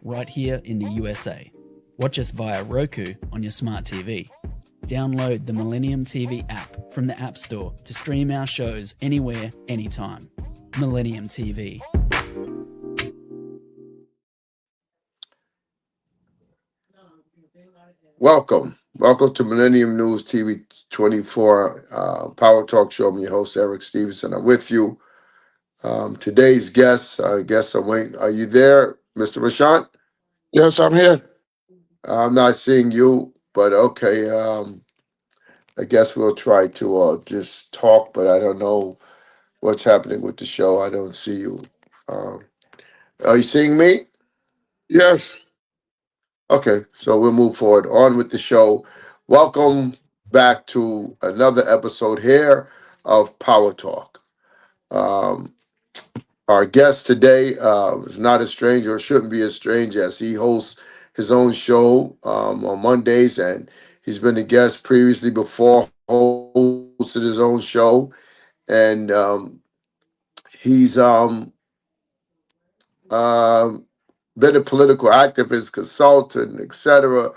right here in the USA. Watch us via Roku on your smart TV. Download the Millennium TV app from the App Store to stream our shows anywhere, anytime. Millennium TV. Welcome to Millennium News TV 24 Power Talk Show. I'm your host, Eric Stevenson. I'm with you. Today's guest, I guess I'm waiting. Are you there, Mr. Rashant? Yes, I'm here. I'm not seeing you, but okay. I guess we'll try to just talk, but I don't know what's happening with the show. I don't see you. Are you seeing me? Yes. Okay, so we'll move forward on with the show. Welcome back to another episode here of Power Talk. Our guest today is not a stranger, or shouldn't be a stranger, as he hosts his own show on Mondays, and he's been a guest previously before, hosted his own show, and he's been a political activist, consultant, etc.,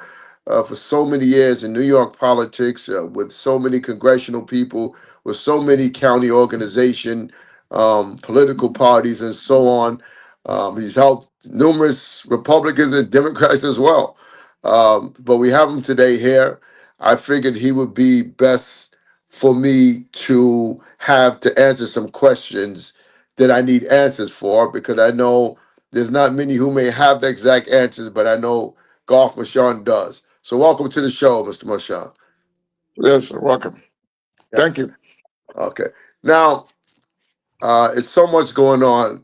for so many years in New York politics, with so many congressional people, with so many county organization, political parties, and so on. He's helped numerous Republicans and Democrats as well. But we have him today here. I figured he would be best for me to have to answer some questions that I need answers for, because I know there's not many who may have the exact answers, but I know Golf Mashawn does. So welcome to the show, Mr. Mashawn. Yes, welcome. Yeah. Thank you. Okay. Now, it's so much going on,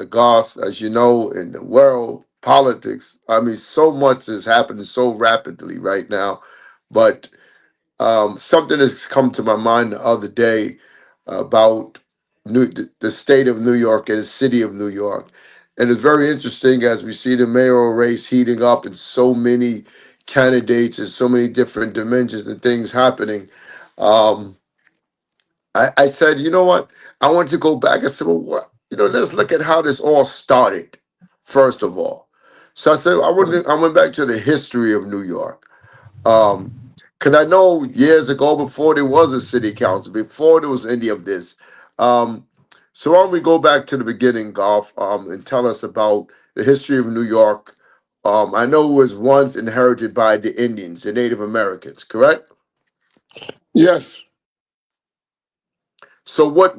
Garth, as you know, in the world, politics. I mean, so much is happening so rapidly right now. But something has come to my mind the other day about the state of New York and the city of New York. And it's very interesting as we see the mayoral race heating up and so many candidates and so many different dimensions and things happening. I said, you know what? I want to go back and say, well, what? Let's look at how this all started, first of all. So I said, I went back to the history of New York. Because I know years ago, before there was a city council, before there was any of this. So why don't we go back to the beginning, Golf, and tell us about the history of New York. I know it was once inherited by the Indians, the Native Americans, correct? Yes. So what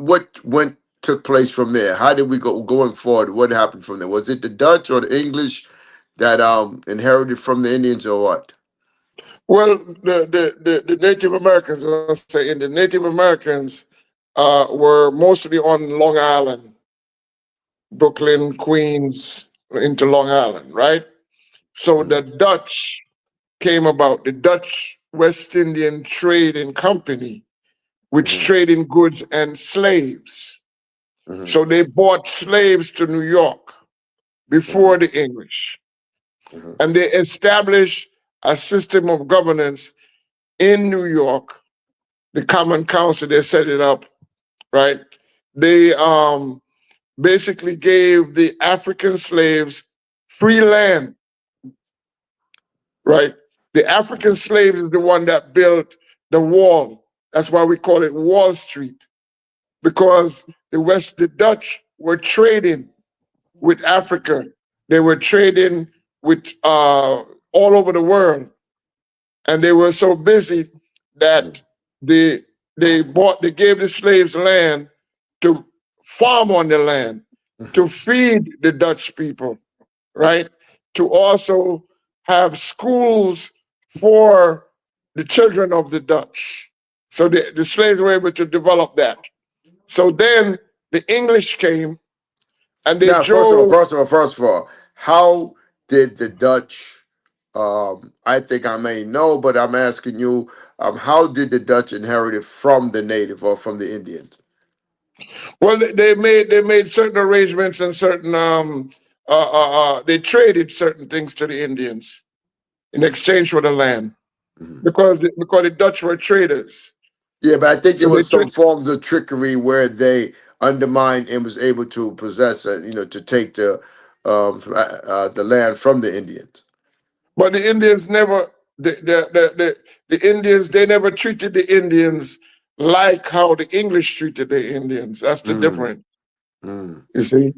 took place from there? How did we go going forward? What happened from there? Was it the Dutch or the English that inherited from the Indians, or what? Well, the Native Americans, let's say, and the Native Americans were mostly on Long Island, Brooklyn, Queens, into Long Island, right? So the Dutch came about, the Dutch West Indian Trading Company, which traded goods and slaves. So they bought slaves to New York before the English. And they established a system of governance in New York. The Common Council, they set it up, right? They basically gave the African slaves free land, right? The African slave is the one that built the wall. That's why we call it Wall Street, because the Dutch were trading with Africa. They were trading with all over the world, and they were so busy that they gave the slaves land to farm on the land, to feed the Dutch people, right? To also have schools for the children of the Dutch. So the slaves were able to develop that. So then the English came and they drove. First of all, how did the Dutch, I think I may know, but I'm asking you, how did the Dutch inherit it from the native or from the Indians? Well, they made certain arrangements and certain they traded certain things to the Indians in exchange for the land, because the Dutch were traders. Yeah, but I think there was some forms of trickery where they undermined and was able to possess, to take the the land from the Indians. But the Indians never, the Indians, they never treated the Indians like how the English treated the Indians. That's the Mm, difference, mm. you see?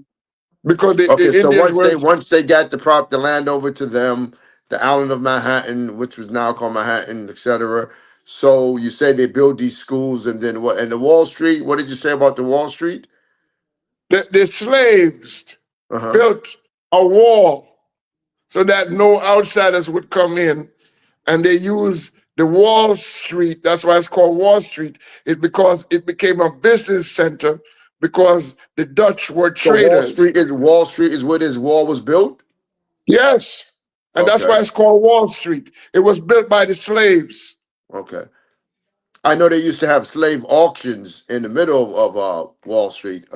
Because Okay, the so Indians were, once they got the land over to them, the island of Manhattan, which was now called Manhattan, etc. So you say they build these schools, and then what? And the Wall Street. What did you say about the Wall Street? the slaves Uh huh. built a wall so that no outsiders would come in, and they used the Wall Street. That's why it's called Wall Street. Because it became a business center because the Dutch were So traders. Wall Street is where this wall was built. Yes. And that's Okay. why it's called Wall Street. It was built by the slaves. Okay. I know they used to have slave auctions in the middle of Wall Street.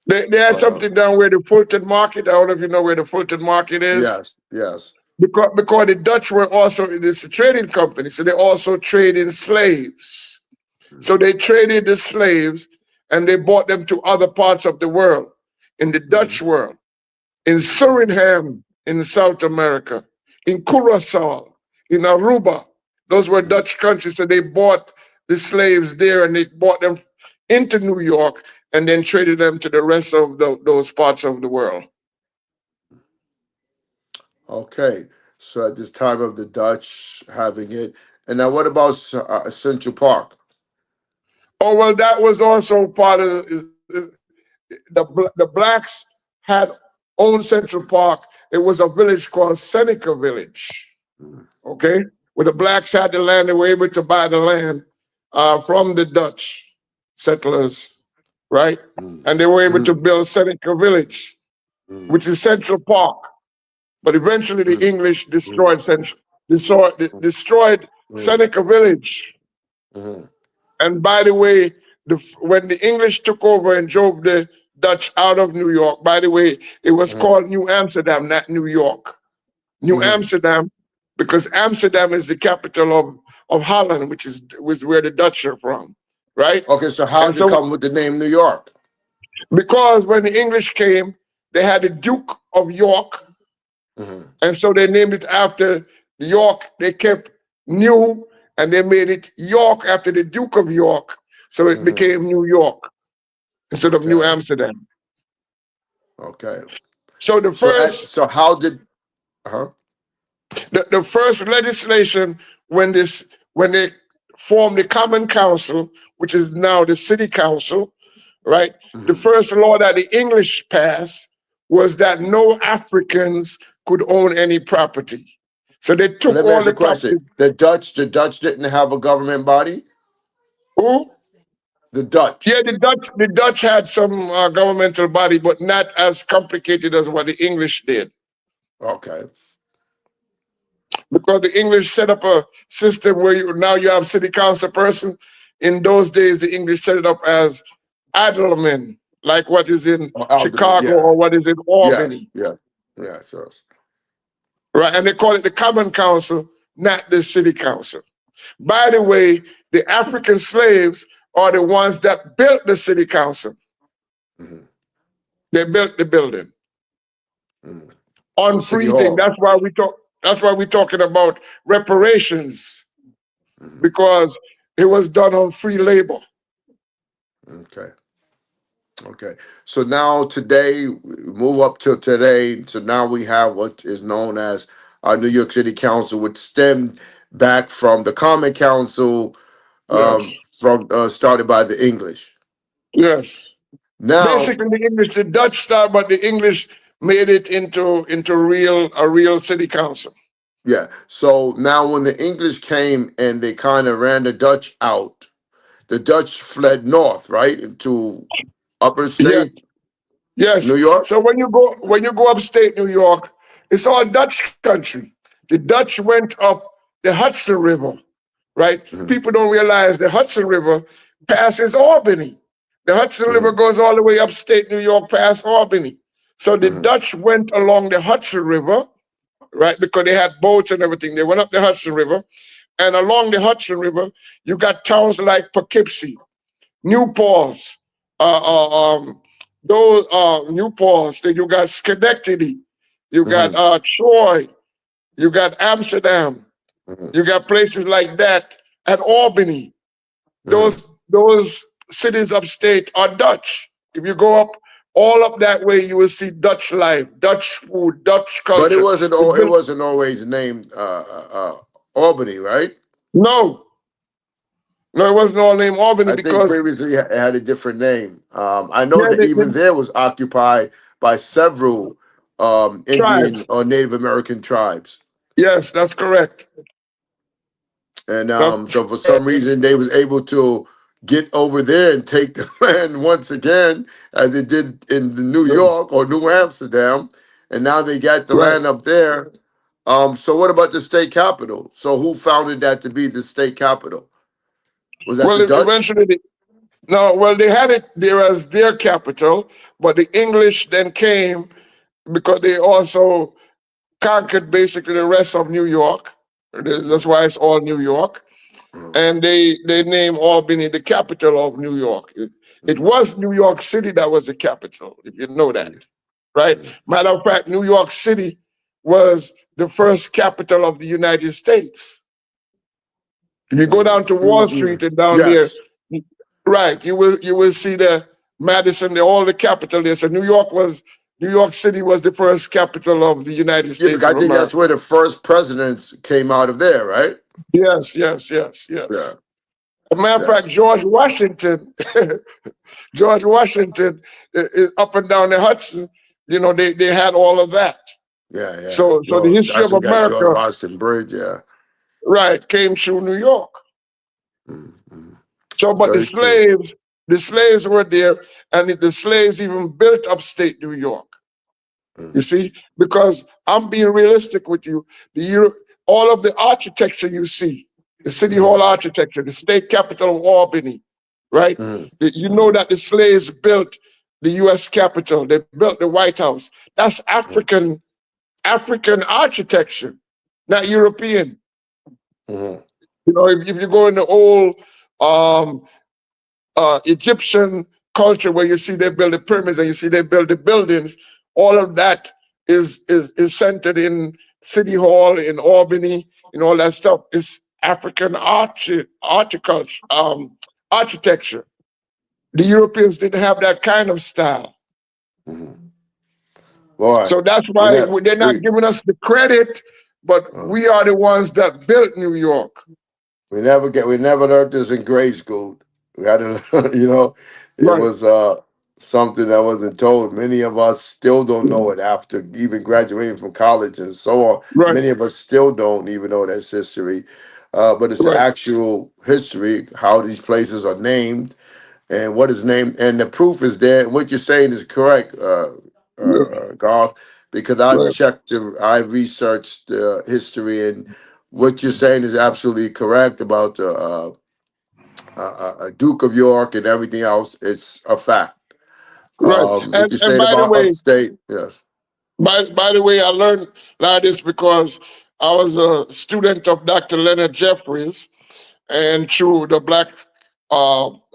They had But something down where the Fulton Market. I don't know if you know where the Fulton Market is. yes, yes. Because the Dutch were also, this a trading company, so they also traded slaves. So they traded the slaves and they brought them to other parts of the world, in the Dutch world, in Suriname, in South America, in Curacao, in Aruba. Those were Dutch countries. So they bought the slaves there and they brought them into New York and then traded them to the rest of those parts of the world. Okay. So at this time of the Dutch having it, and now what about Central Park? Oh, well, that was also part of the blacks had owned Central Park. It was a village called Seneca Village. Okay, where the blacks had the land, they were able to buy the land from the Dutch settlers, right? Mm, And they were able to mm, build Seneca Village, mm, which is Central Park. But eventually, the mm, English mm, destroyed mm, Seneca Village. mm, And by the way, when the English took over and drove the Dutch out of New York, by the way, it was mm, called New Amsterdam, not New York. New mm. Amsterdam, because Amsterdam is the capital of Holland, was where the Dutch are from, right? Okay, so how And did you so, come with the name New York? because when the English came, they had the Duke of York, Mm-hmm. and so they named it after York. They kept New, and they made it York after the Duke of York, so it Mm-hmm. became New York instead of New Okay, Amsterdam. okay. So So how did? Huh? the first legislation when they formed the Common Council, which is now the City Council, right? The Mm-hmm. first law that the English passed was that no Africans could own any property. So they And took let me all ask you the a question. property. The Dutch didn't have a government body. Who? The Dutch. Yeah, the Dutch had some governmental body, but not as complicated as what the English did. Okay. Because the English set up a system where you have city council person. In those days, the English set it up as aldermen, like what is in Or alderman. Chicago Yeah. or what is in Yes. Albany, Yeah. Yeah. So. right? And they call it the Common Council, not the City Council. By the way, the African slaves are the ones that built the City Council. Mm-hmm. They built the building Mm-hmm. The on city free thing. hall. That's why we talk. That's why we're talking about reparations, Mm-hmm. because it was done on free labor. Okay. Okay. So now today, we move up till today. So now we have what is known as our New York City Council, which stemmed back from the Common Council, Yes, from started by the English. yes. Now, Basically, the English, the Dutch started, but the English made it into a real city council. yeah. So now, when the English came and they kind of ran the Dutch out, the Dutch fled north, right, into upper Yes, state yes. New York. So when you go upstate New York, it's all Dutch country. The Dutch went up the Hudson River, right? Mm-hmm. People don't realize the Hudson River passes Albany. The Hudson River Mm-hmm. goes all the way upstate New York past Albany. So the Mm-hmm. Dutch went along the Hudson River, right? Because they had boats and everything. They went up the Hudson River. And along the Hudson River, you got towns like Poughkeepsie, New Paltz, uh, uh, um, those Newports, then you got Schenectady, you got Mm-hmm. Troy, you got Amsterdam, Mm-hmm. you got places like that, and Albany. Mm-hmm. Those cities upstate are Dutch. If you go up all up that way, you will see Dutch life, Dutch food, Dutch But it culture. wasn't It's all. It been, wasn't always named Albany, right? no, no, it wasn't all named Albany I think because previously it had a different name. I know yeah, that even there was occupied by several Indian tribes. or Native American tribes. Yes, that's correct. And That's so for some reason they was able to get over there and take the land once again, as it did in the New York or New Amsterdam, and now they got the right. land up there. So what about the state capital? So who founded that to be the state capital? Was that Well, the Dutch? eventually, no. Well, they had it there as their capital, but the English then came because they also conquered basically the rest of New York. That's why it's all New York. Mm, And they named Albany the capital of New York. It mm, was New York City that was the capital, if you know that, mm, right? mm, Matter of fact, New York City was the first capital of the United States. If you go down to Wall Street and down there, Yes. right, you will see the Madison, all the capital there. So New York City was the first capital of the United Yeah, because States I of think America. that's where the first presidents came out of there, right? Yes, yes, yes, Yeah. yes. As a matter of Yeah. fact, George Washington, George Washington is up and down the Hudson. They had all of that. Yeah. Yeah. So the George. history That's of what got George America, Washington Bridge. Yeah. right, came through New York. Mm, mm. So, but Very true. the slaves were there, and the slaves even built upstate New York. Mm, You see, because I'm being realistic with you. All of the architecture you see, the City mm, Hall architecture, the state capital of Albany, right? mm, You know mm, that the slaves built the U.S. Capitol, they built the White House. That's mm, African architecture, not European. mm, If you go in the old um, Egyptian culture where you see they build the pyramids and you see they build the buildings, all of that is centered in City Hall in Albany, all that stuff is African architecture. Architecture. The Europeans didn't have that kind of style. mm. Boy, So that's we why never they're not we giving us the credit, but uh, we are the ones that built New York. we never learned this in grade school. We had to, it Right, was something that wasn't told. Many of us still don't know it after even graduating from college and so on. right, Many of us still don't even know that's history. But it's the right, actual history, how these places are named and what is named, and the proof is there. What you're saying is correct, yeah, Garth, because right, I've researched the history, and what you're saying is absolutely correct about the Duke of York and everything else. It's a fact. right. What And you're and saying by the about way, upstate, yes. by the way, I learned like this because I was a student of Dr. Leonard Jeffries, and through the Black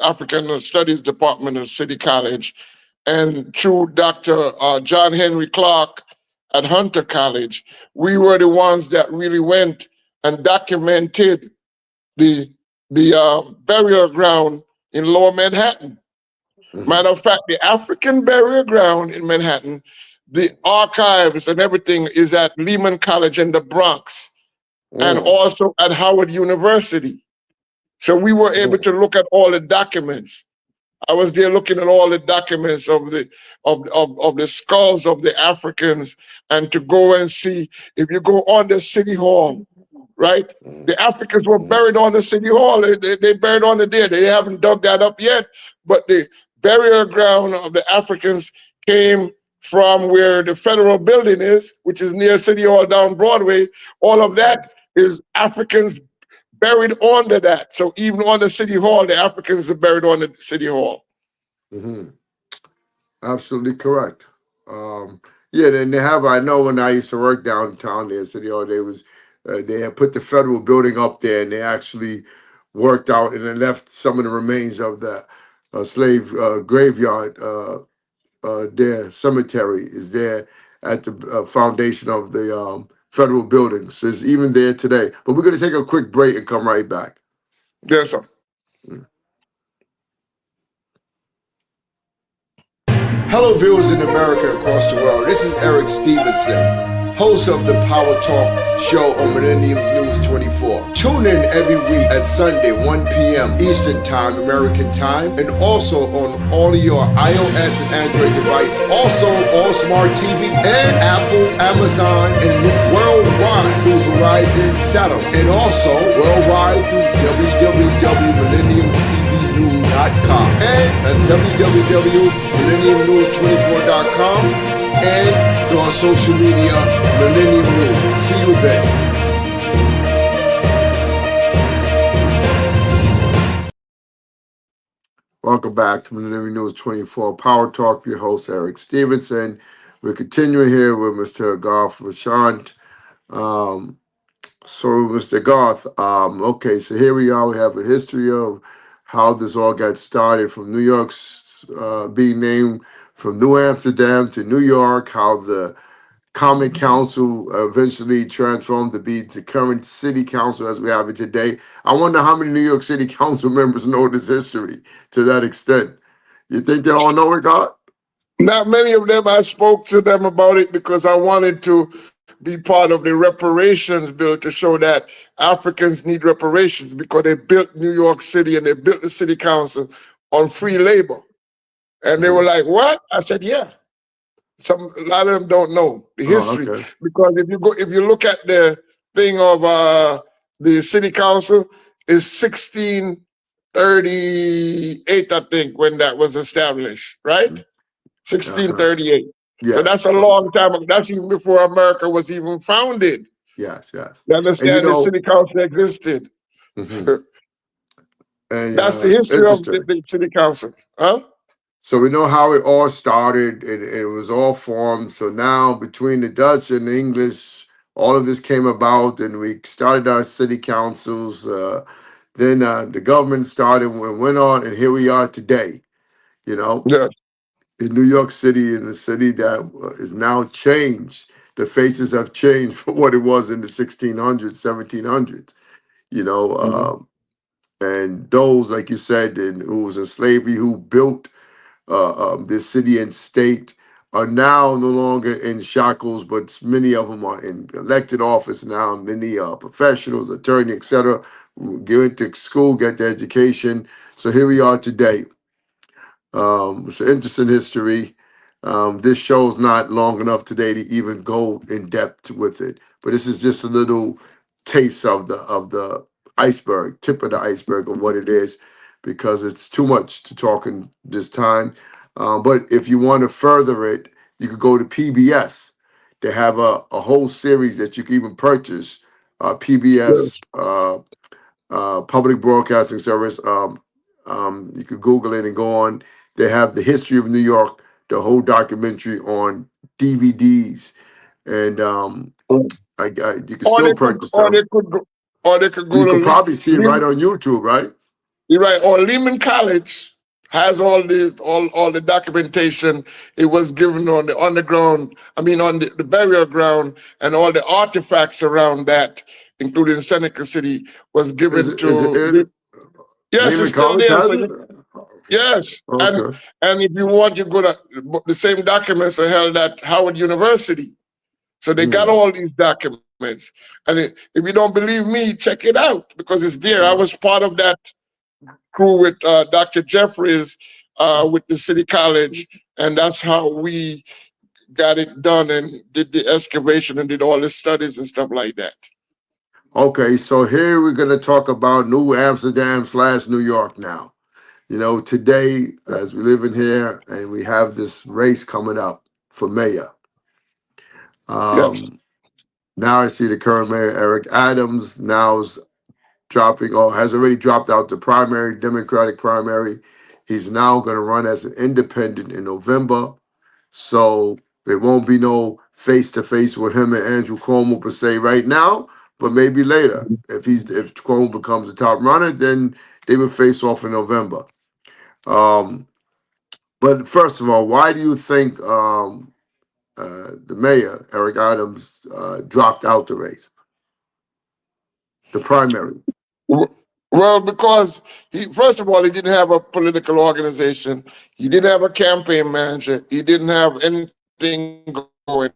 African Studies Department of City College, and through Dr. John Henry Clark at Hunter College, we were the ones that really went and documented the burial ground in Lower Manhattan. Mm-hmm. Matter of fact, the African burial ground in Manhattan, the archives and everything is at Lehman College in the Bronx and Mm, also at Howard University. So we were able mm, to look at all the documents. I was there looking at all the documents of the skulls of the Africans, and to go and see if you go on the city hall, right? mm, The Africans were mm, buried on the city hall. They buried on the there. They haven't dug that up yet, but the burial ground of the Africans came from where the federal building is, which is near City Hall down Broadway. All of that is Africans buried under that. So even on the City Hall, the Africans are buried on the City Hall. mm. Absolutely correct. Yeah, then they have. I know when I used to work downtown there, City Hall, they had put the federal building up there, and they actually worked out and then left some of the remains of the slave graveyard their cemetery is there at the foundation of the federal buildings. It's even there today. But we're going to take a quick break and come right back. Yes, sir. Hello, viewers in America and across the world. This is Eric Stevenson, host of the Power Talk show on Millennium News 24. Tune in every week at Sunday, 1 p.m. Eastern Time, American Time, and also on all of your iOS and Android devices. Also on Smart TV and Apple, Amazon, and worldwide through Verizon Satellite, and also worldwide through www.millenniumtvnews.com, and that's www.millenniumnews24.com, and through our social media, Millennium News. See you then. Welcome back to Millennium News 24 Power Talk. Your host, Eric Stevenson. We're continuing here with Mr. Garth Rashant. So, Mr. Garth, okay, so here we are. We have a history of how this all got started from New York's being named from New Amsterdam to New York, how the Common Council eventually transformed to be the current city council as we have it today. I wonder how many New York City council members know this history to that extent. You think they all know it, God? Not many of them. I spoke to them about it because I wanted to be part of the reparations bill to show that Africans need reparations, because they built New York City and they built the city council on free labor. And they were like, what? I said, yeah. A lot of them don't know the history. Okay. Because if you look at the thing of the city council, is 1638, I think, when that was established, right? 1638. Yes. So that's a long time ago. That's even before America was even founded. Yes, yes. You understand, the city council existed. And, that's the history of the city council. Huh? So we know how it all started. It was all formed. So now between the Dutch and the English, all of this came about, and we started our city councils. Then the government started and went on, and here we are today. You know, yeah. In New York City, in a city that is now changed. The faces have changed from what it was in the 1600s, 1700s. You know, and those, like you said, who was in slavery, who built this city and state, are now no longer in shackles, but many of them are in elected office now. Many professionals, attorney, etc., get into school, get their education. So here we are today. It's an interesting history. This show's not long enough today to even go in depth with it, but this is just a little taste of the iceberg, tip of the iceberg of what it is, because it's too much to talk in this time. But if you want to further it, you could go to PBS. They have a whole series that you can even purchase. PBS, Public Broadcasting Service. You could Google it and go on. They have the history of New York, the whole documentary on DVDs, and you can still purchase them. Or they could go You to could probably see it right on YouTube, right? You're right. Or Lehman College has all the documentation. It was given on the underground, on the burial ground, and all the artifacts around that, including Seneca City, was given yes, it's still there. Yes. Okay. And if you want, you go to the same documents are held at Howard University. So they got all these documents. And if you don't believe me, check it out, because it's there. I was part of that crew with Dr. Jeffries with the City College, and that's how we got it done and did the excavation and did all the studies and stuff like that. Okay, so here we're going to talk about New Amsterdam / New York now. You know, today, as we live in here, and we have this race coming up for mayor. Yes. Now I see the current mayor, Eric Adams, now is dropping, or has already dropped out the primary, Democratic primary. He's now going to run as an independent in November. So there won't be no face-to-face with him and Andrew Cuomo per se right now, but maybe later. If Cuomo becomes the top runner, then they would face off in November. But first of all, why do you think the mayor, Eric Adams, dropped out the race, the primary? W- Well, because first of all, he didn't have a political organization. He didn't have a campaign manager. He didn't have anything going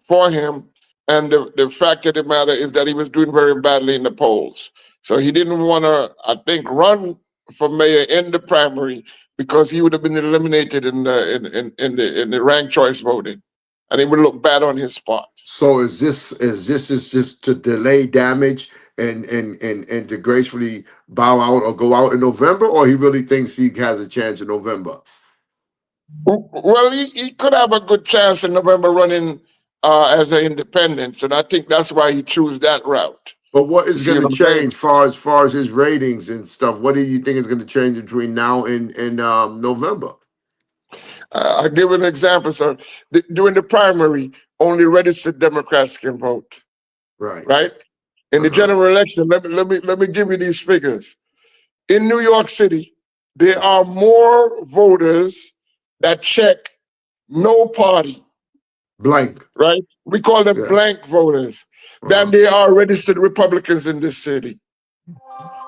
for him. And the fact of the matter is that he was doing very badly in the polls. So he didn't want to, I think, run for mayor in the primary because he would have been eliminated in the ranked choice voting, and it would look bad on his spot. So is this just to delay damage and to gracefully bow out or go out in November, or he really thinks he has a chance in November? Well, he could have a good chance in November running as an independent, and I think that's why he chose that route. But what You is see going what to I'm saying? change far as his ratings and stuff? What do you think is going to change between now and November? I'll give an example, sir. During the primary, only registered Democrats can vote, Right. right? In the Uh-huh. general election, let me give you these figures. In New York City, there are more voters that check no party, Blank. right? We call them Yeah. blank voters, than Uh-huh. there are registered Republicans in this city.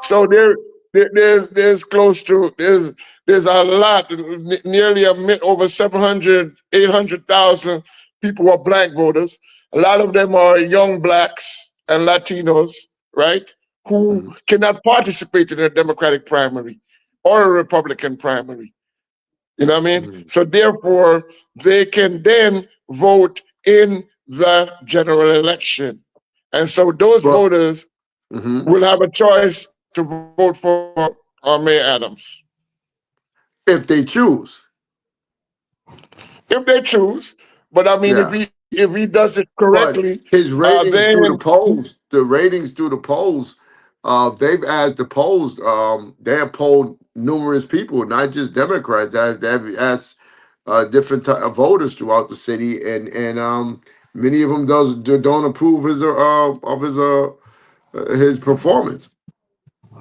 So there's close to there's a lot, nearly over 700, 800,000 people who are blank voters. A lot of them are young blacks and Latinos, right? Who Mhm. cannot participate in a Democratic primary or a Republican primary. You know what I mean? Mhm. So therefore, they can then vote in the general election. And so those But voters mhm. will have a choice to vote for Mayor Adams If they choose, if they choose. But I mean, yeah. if he does it But correctly, his ratings then through the ratings through the polls, they've asked the polls, they have polled numerous people, not just Democrats. They've asked different of voters throughout the city, and many of them don't approve his performance.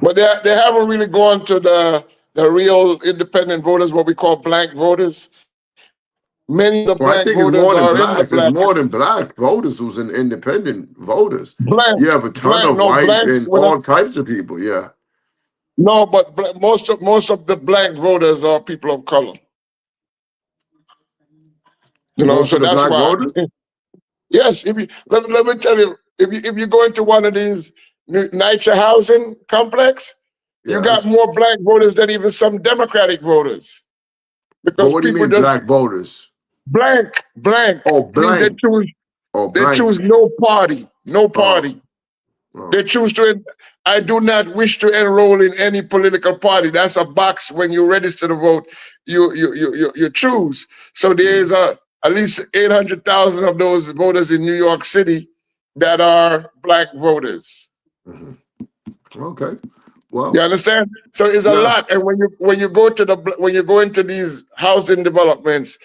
but they haven't really gone to the real independent voters, what we call blank voters. Many of the blank Well, I think voters it's are more in than the blacks. black It's more than black voters who's in independent voters. blank You have a ton blank of no white blank and when I, all types of people. Yeah. no, but most of the blank voters are people of color. Most So of the that's black why. voters? Yes, if you let me tell you, if you go into one of these NYCHA housing complex, you got Yes. more black voters than even some Democratic voters But because what do you people mean just black voters? blank Oh, means blank. Oh, they blank. choose no party, no Oh, party. They oh. choose to. I do not wish to enroll in any political party. That's a box when you register to vote. You choose. So Mhm, there's at least 800,000 of those voters in New York City that are black voters. mhm. Okay. You Well, understand? So it's a yeah. lot. And when you go into these housing developments,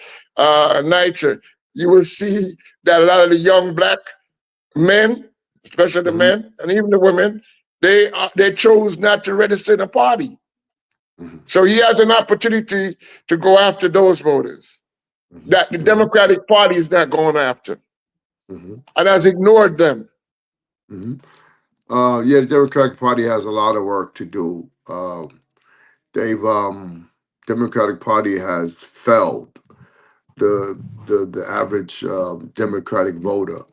nature, you will see that a lot of the young black men, especially the Hmm. men and even the women, they chose not to register in a party. Hmm. So he has an opportunity to go after those voters that the Hmm. Democratic Party is not going after Hmm. and has ignored them. Hmm. Yeah, the Democratic Party has a lot of work to do. They've Democratic Party has failed the average Democratic voter,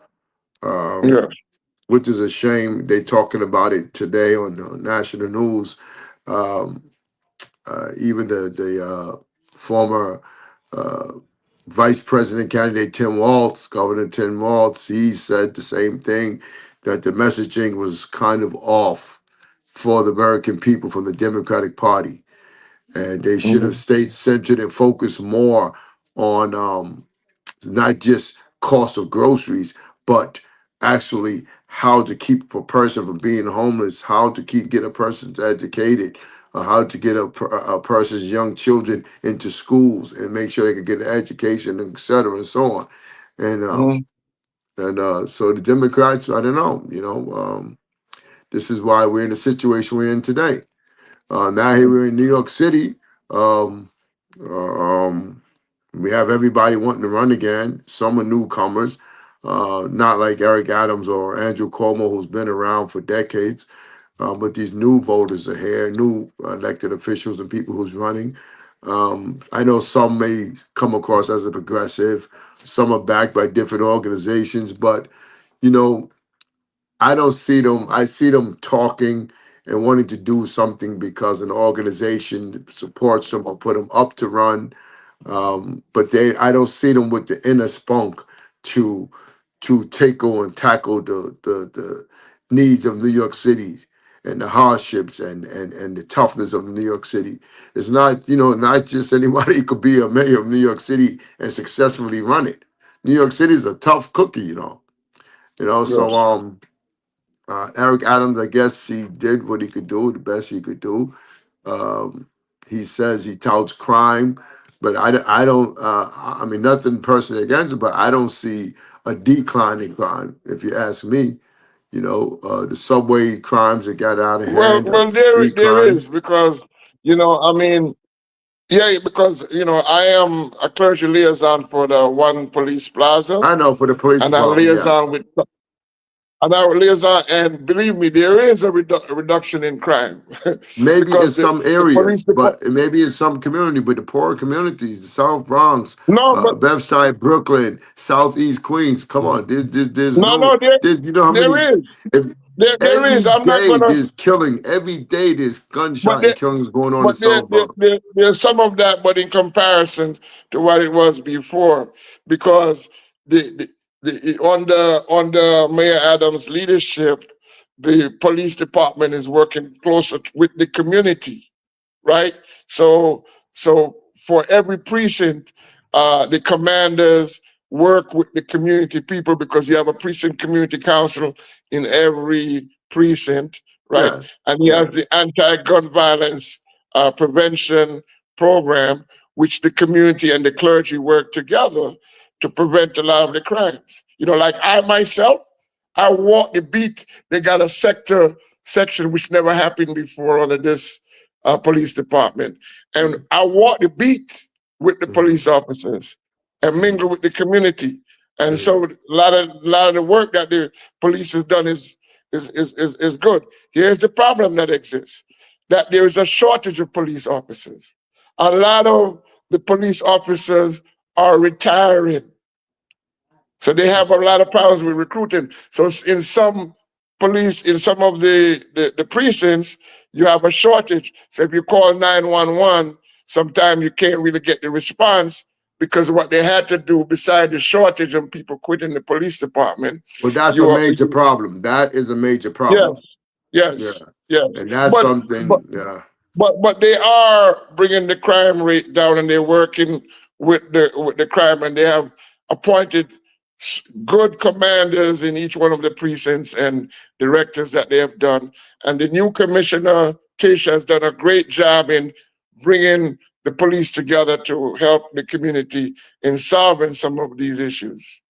um, Yeah. which is a shame. They talking about it today on the national news. Um, Even the former uh, vice president candidate Tim Walz, Governor Tim Walz, he said the same thing, that the messaging was kind of off for the American people from the Democratic Party, and they should have Mhm. stayed centered and focused more on not just cost of groceries, but actually how to keep a person from being homeless, how to get a person educated, how to get a person's young children into schools and make sure they can get an education, and et cetera, and so on. And Mhm. so the Democrats, I don't know, this is why we're in the situation we're in today. Now here we're in New York City. Um, Um, we have everybody wanting to run again. Some are newcomers, not like Eric Adams or Andrew Cuomo, who's been around for decades. But these new voters are here, new elected officials and people who's running. I know some may come across as a progressive, some are backed by different organizations, but you know, I don't see them. I see them talking and wanting to do something because an organization supports them or put them up to run. But I don't see them with the inner spunk to take on and tackle the needs of New York City and the hardships and the toughness of New York City. It's not, not just anybody could be a mayor of New York City and successfully run it. New York City is a tough cookie, So Yes. Eric Adams, I guess he did what he could do, the best he could do. Um, he says he touts crime, but I don't. I mean, nothing personally against it, but I don't see a decline in crime. If you ask me, the subway crimes that got out of Well, hand, well, street there is, crimes. because I mean, yeah, because I am a clergy liaison for the One Police Plaza, I know for the police and I department, yes. liaison with and our liaison, and believe me, there is a reduction in crime Maybe in because some the police areas, department. but maybe in some community, but the poorer communities, the South Bronx, No, but Bed-Stuy, Brooklyn, Southeast Queens. Come on, there's no, no, you know how many, there is, if there every is. I'm not day gonna, there's killing, every day there's but gunshot and there, killings going on in but South Bronx. there's some of that, but in comparison to what it was before, because on the Mayor Adams leadership, the police department is working closer with the community, right? So for every precinct, the commanders work with the community people, because you have a precinct community council in every precinct, right? Yes, And you have yes. the anti-gun violence prevention program, which the community and the clergy work together to prevent a lot of the crimes. Like I myself, I walk the beat. They got a section which never happened before under this police department. And I walk the beat with the Mhm, police officers and mhm, mingle with the community. And mhm. so a lot of the work that the police has done is good. Here's the problem that exists: that there is a shortage of police officers. A lot of the police officers are retiring, so they have a lot of problems with recruiting. So in some in some of the precincts, you have a shortage. So if you call 911, sometimes you can't really get the response, because what they had to do, beside the shortage of people quitting the police department, Well, that's a you are, major problem. That is a major yes, problem. Yeah, yes, yes. and that's But but something. Yeah. but they are bringing the crime rate down, and they're working with the crime, and they have appointed good commanders in each one of the precincts and directors that they have done. And the new commissioner Tisha has done a great job in bringing the police together to help the community in solving some of these issues.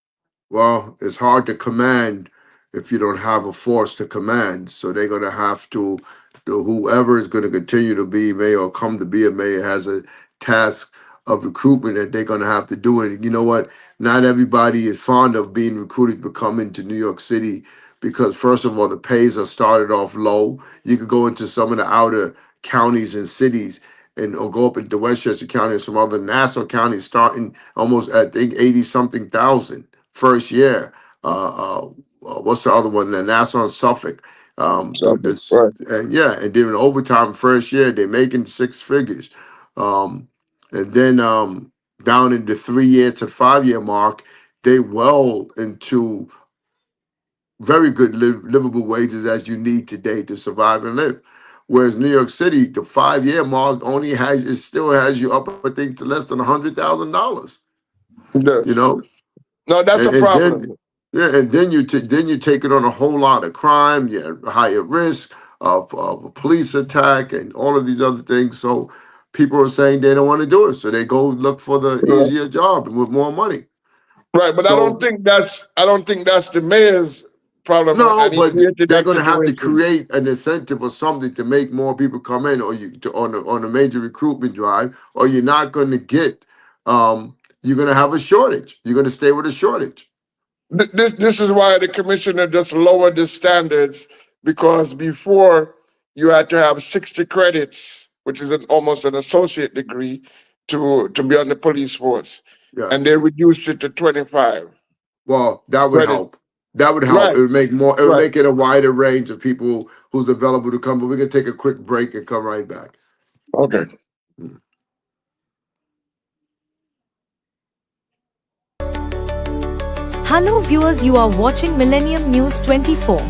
Well, it's hard to command if you don't have a force to command. So they're going to have to, whoever is going to continue to be mayor or come to be a mayor has a task of recruitment that they're going to have to do it. You know what? Not everybody is fond of being recruited to come into New York City because, first of all, the pays are started off low. You could go into some of the outer counties and cities and or go up into Westchester County or some other Nassau counties starting almost, I think, 80 something thousand first year. What's the other one? The Nassau and Suffolk. So, This right. and yeah, and then overtime first year they're making six figures, um, and then down in the 3 year to 5 year mark, they well into very good livable wages as you need today to survive and live. Whereas New York City, the 5 year mark only has it still has you up, I think, to less than $100,000. You Yes. know, No, that's a and then problem. yeah, and then then you take it on a whole lot of crime, yeah, higher risk of a police attack and all of these other things. So people are saying they don't want to do it, so they go look for the Right. easier job and with more money. Right, but So I don't think that's the mayor's problem, No, and he but created they're that going to have to situation. create an incentive or something to make more people come in, or on a major recruitment drive, or you're not going to get. You're going to have a shortage. You're going to stay with a shortage. This is why the commissioner just lowered the standards, because before you had to have 60 credits, which is almost an associate degree, to be on the police force, and Yes. they reduced it to 25 Well, that would credits. help. That would help. Right, It would make more. It would right. make it a wider range of people who's available to come. But we can take a quick break and come right back. Okay. Hello viewers, you are watching Millennium News 24.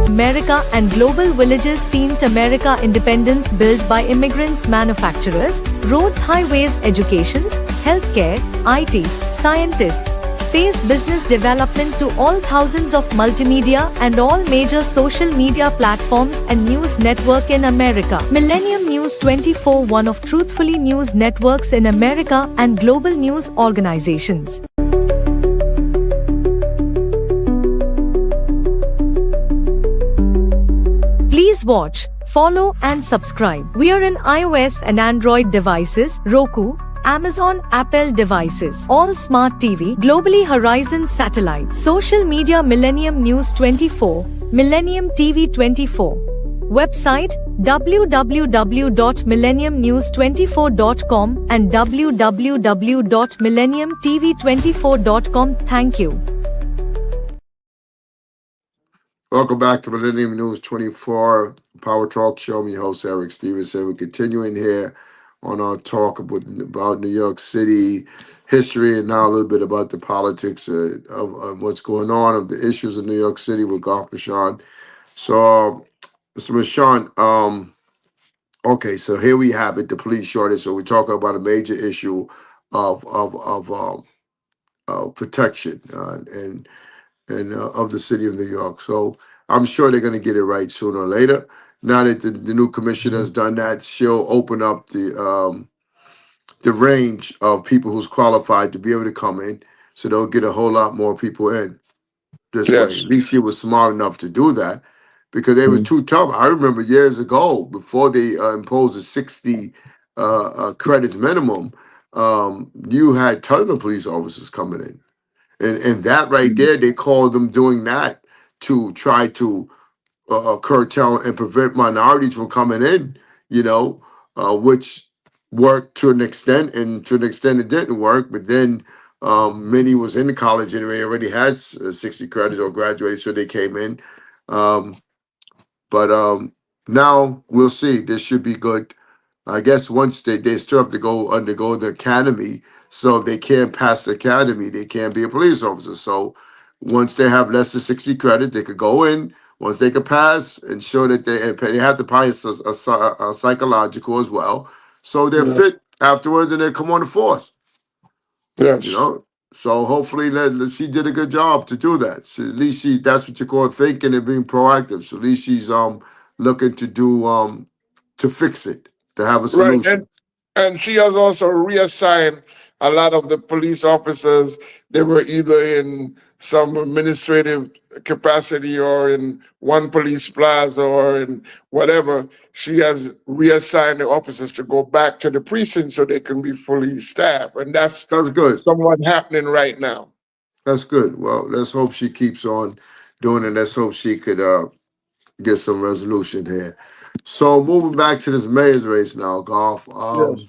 America and global villages seen to America independence built by immigrants, manufacturers, roads, highways, educations, healthcare, IT, scientists, space, business development to all thousands of multimedia and all major social media platforms and news network in America. Millennium News 24, one of truthfully news networks in America and global news organizations. Please watch, follow and subscribe. We are in iOS and Android devices, Roku, Amazon, Apple devices, all smart TV, globally Horizon satellite, social media Millennium News 24, Millennium TV 24. Website www.millenniumnews24.com and www.millenniumtv24.com. Thank you. Welcome back to Millennium News 24 Power Talk Show. I'm your host, Eric Stevenson. We're continuing here on our talk about New York City history and now a little bit about the politics of what's going on, of the issues in New York City with Golf Bashan. So, Mr. Bashan, okay, so here we have it, the police shortage. So we're talking about a major issue of protection and of the city of New York. So I'm sure they're going to get it right sooner or later. Now that the new commissioner has done that, she'll open up the range of people who's qualified to be able to come in. So they'll get a whole lot more people in this way. Yes. At least she was smart enough to do that because they was Mhm. too tough. I remember years ago, before they imposed a 60 credits minimum, you had tons of police officers coming in. And that right there, they called them doing that to try to curtail and prevent minorities from coming in, which worked to an extent, and to an extent it didn't work. But then many was in college and they already had 60 credits or graduated, so they came in. Um, but now we'll see. This should be good. I guess once they still have to undergo the academy. So if they can't pass the academy, they can't be a police officer. So once they have less than 60 credits, they could go in. Once they could pass and show that they have to pass a psychological as well. So they're Yeah. fit afterwards and they come on the force, you Yes. know. So hopefully she did a good job to do that. So at least that's what you call thinking and being proactive. So at least she's looking to do to fix it, to have a Right. solution. And she has also reassigned a lot of the police officers. They were either in some administrative capacity or in one police plaza or in whatever. She has reassigned the officers to go back to the precinct so they can be fully staffed. And that's That's good. somewhat happening right now. That's good. Well, let's hope she keeps on doing it. Let's hope she could get some resolution here. So moving back to this mayor's race now, Golf. Yes.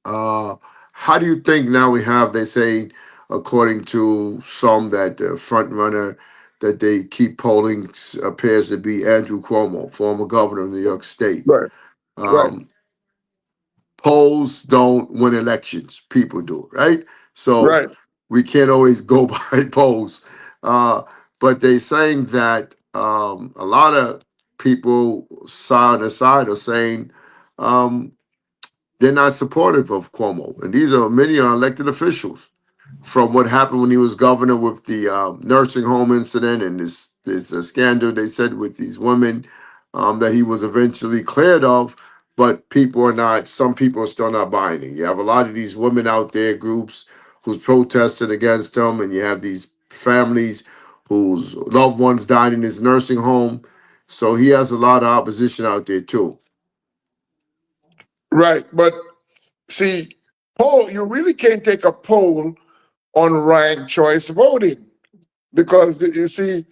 Uh, how do you think now we have? They say, according to some, that the front runner that they keep polling appears to be Andrew Cuomo, former governor of New York State. Right. Right. Um, polls don't win elections; people do, right? So Right. we can't always go by polls. But they're saying that a lot of people side to side are saying they're not supportive of Cuomo, and many are elected officials. From what happened when he was governor with the nursing home incident and this scandal they said with these women that he was eventually cleared of, but some people are still not buying it. You have a lot of these women out there, groups who's protesting against them, and you have these families whose loved ones died in his nursing home. So he has a lot of opposition out there too. Right. But see, you really can't take a poll on ranked choice voting because you see,